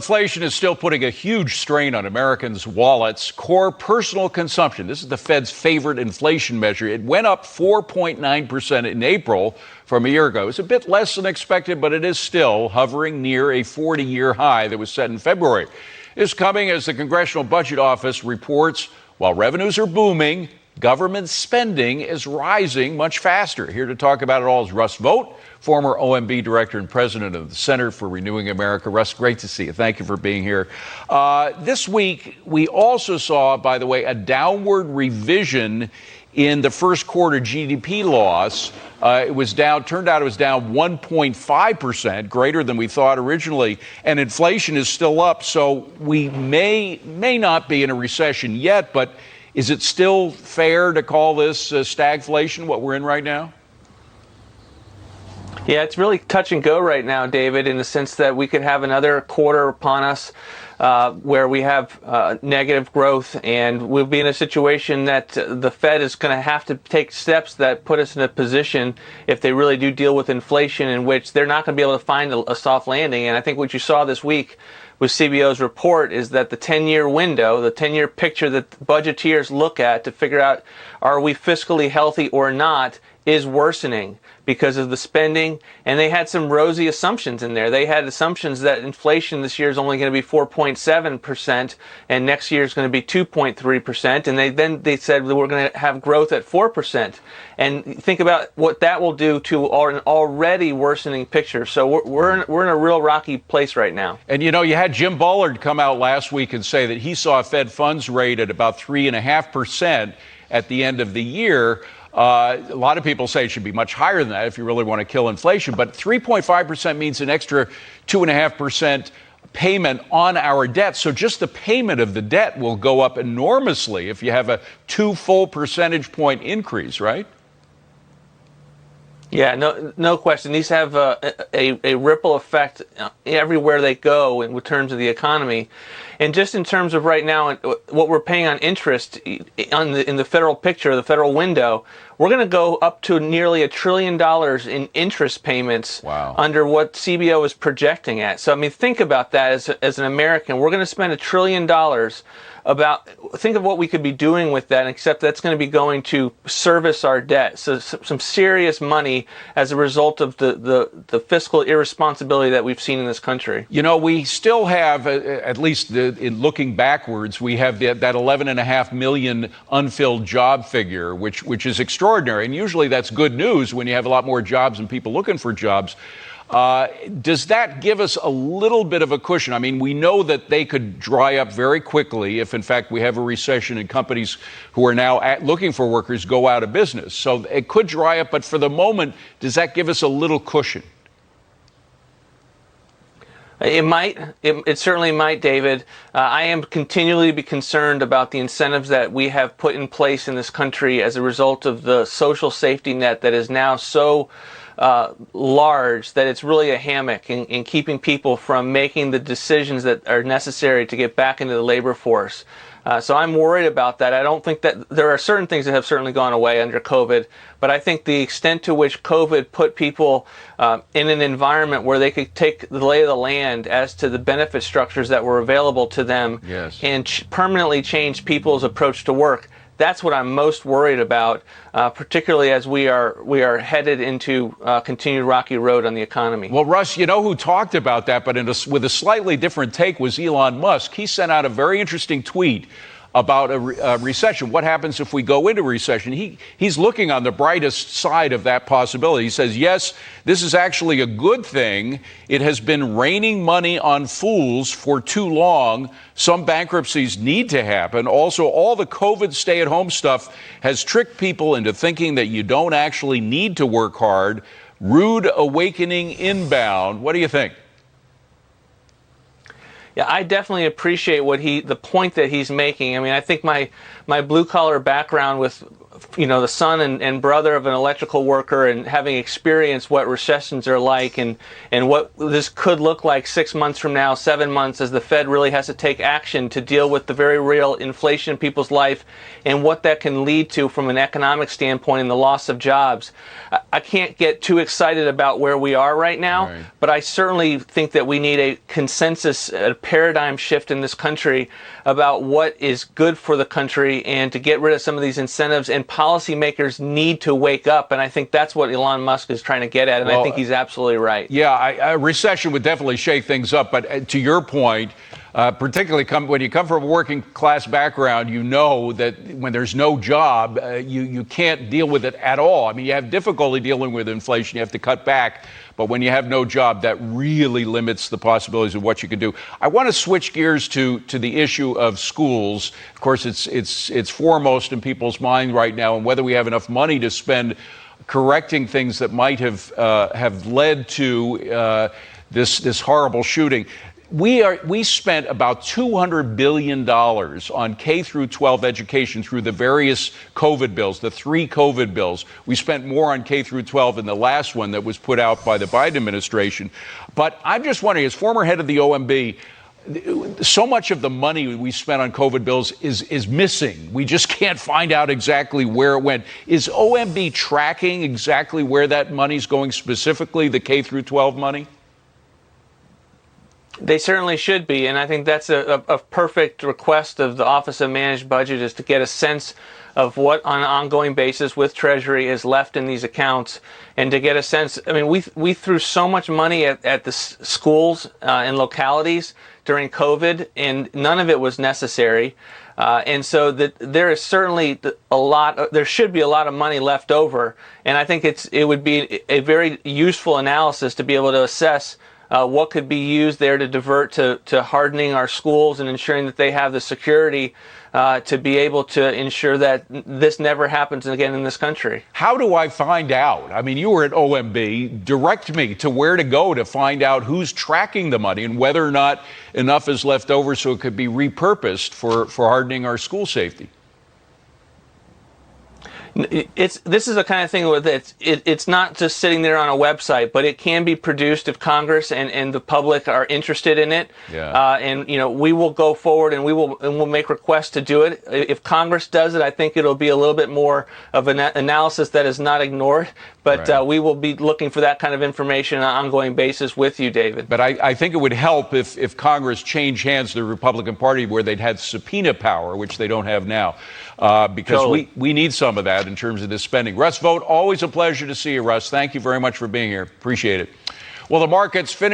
Inflation is still putting a huge strain on Americans' wallets. Core personal consumption, this is the Fed's favorite inflation measure. It went up 4.9% in April from a year ago. It's a bit less than expected, but it is still hovering near a 40-year high that was set in February. This coming as the Congressional Budget Office reports while revenues are booming, government spending is rising much faster. Here to talk about it all is Russ Vought, former OMB director and president of the Center for Renewing America. Russ, great to see you. Thank you for being here. This week, we also saw, by the way, a downward revision in the first quarter GDP loss. It was down, turned out it was down 1.5%, greater than we thought originally, and inflation is still up. So we may not be in a recession yet, but is it still fair to call this stagflation, what we're in right now? Yeah, it's really touch and go right now, David, in the sense that we could have another quarter upon us where we have negative growth, and we'll be in a situation that the Fed is going to have to take steps that put us in a position, if they really do deal with inflation, in which they're not going to be able to find a soft landing. And I think what you saw this week with CBO's report is that the 10-year window, the 10-year picture that budgeteers look at to figure out are we fiscally healthy or not, is worsening because of the spending. And they had some rosy assumptions in there. They had assumptions that inflation this year is only going to be 4.7% and next year is going to be 2.3%. And they said that we're going to have growth at 4%. And think about what that will do to an already worsening picture. So we're in a real rocky place right now. And you know, you had Jim Bullard come out last week and say that he saw a Fed funds rate at about 3.5% at the end of the year. A lot of people say it should be much higher than that if you really want to kill inflation. But 3.5% means an extra 2.5% payment on our debt. So just the payment of the debt will go up enormously if you have a 2 full percentage point increase, right? Yeah, no question. These have a ripple effect everywhere they go in terms of the economy. And just in terms of right now, what we're paying on interest in the federal picture, the federal window, we're going to go up to nearly $1 trillion in interest payments. Wow. Under what CBO is projecting at. So, I mean, think about that as an American. We're going to spend $1 trillion. Think of what we could be doing with that, except that's going to be going to service our debt. So some serious money as a result of the fiscal irresponsibility that we've seen in this country. You know, we still have, at least in looking backwards, we have that 11.5 million unfilled job figure, which is extraordinary. And usually that's good news when you have a lot more jobs and people looking for jobs. Does that give us a little bit of a cushion? I mean, we know that they could dry up very quickly if, in fact, we have a recession and companies who are now looking for workers go out of business. So it could dry up, but for the moment, does that give us a little cushion? It might. It certainly might, David. I am continually concerned about the incentives that we have put in place in this country as a result of the social safety net that is now so large that it's really a hammock in keeping people from making the decisions that are necessary to get back into the labor force. So I'm worried about that. I don't think that there are certain things that have certainly gone away under COVID, but I think the extent to which COVID put people in an environment where they could take the lay of the land as to the benefit structures that were available to them. Yes. And permanently change people's approach to work. That's what I'm most worried about, particularly as we are headed into continued rocky road on the economy. Well, Russ, you know who talked about that, but with a slightly different take, was Elon Musk. He sent out a very interesting tweet about a recession. What happens if we go into recession? He's looking on the brightest side of that possibility. He says, yes, this is actually a good thing. It has been raining money on fools for too long. Some bankruptcies need to happen. Also, all the COVID stay-at-home stuff has tricked people into thinking that you don't actually need to work hard. Rude awakening inbound. What do you think? Yeah, I definitely appreciate the point that he's making. I mean, I think my blue collar background with the son and brother of an electrical worker, and having experienced what recessions are like, and what this could look like 6 months from now, 7 months, as the Fed really has to take action to deal with the very real inflation in people's life and what that can lead to from an economic standpoint and the loss of jobs. I can't get too excited about where we are right now, right. But I certainly think that we need a consensus, a paradigm shift in this country about what is good for the country, and to get rid of some of these incentives. And policymakers need to wake up, and I think that's what Elon Musk is trying to get at, and I think he's absolutely right. Yeah, a recession would definitely shake things up, but to your point, particularly when you come from a working class background, you know that when there's no job, you can't deal with it at all. I mean, you have difficulty dealing with inflation. You have to cut back. But when you have no job, that really limits the possibilities of what you can do. I want to switch gears to the issue of schools. Of course, it's foremost in people's mind right now, and whether we have enough money to spend correcting things that might have led to this horrible shooting. We spent about $200 billion on K-12 education through the various COVID bills, the 3 COVID bills. We spent more on K-12 than the last one that was put out by the Biden administration. But I'm just wondering, as former head of the OMB, so much of the money we spent on COVID bills is missing. We just can't find out exactly where it went. Is OMB tracking exactly where that money's going, specifically the K-12 money? They certainly should be, and I think that's a perfect request of the Office of Managed Budget, is to get a sense of what on an ongoing basis with Treasury is left in these accounts, and to get a sense. I mean, we threw so much money at the schools and localities during COVID, and none of it was necessary. And so that there is certainly there should be a lot of money left over, and I think it would be a very useful analysis to be able to assess what could be used there to divert to hardening our schools and ensuring that they have the security to be able to ensure that this never happens again in this country. How do I find out? I mean, you were at OMB. Direct me to where to go to find out who's tracking the money and whether or not enough is left over so it could be repurposed for hardening our school safety. This is the kind of thing where it's not just sitting there on a website, but it can be produced if Congress and the public are interested in it. Yeah. And we will go forward and we'll make requests to do it. If Congress does it, I think it'll be a little bit more of an analysis that is not ignored. But right. We will be looking for that kind of information on an ongoing basis with you, David. But I think it would help if Congress changed hands to the Republican Party, where they'd had subpoena power, which they don't have now, because totally. we need some of that in terms of this spending. Russ Vought, always a pleasure to see you, Russ. Thank you very much for being here. Appreciate it. Well, the markets finished.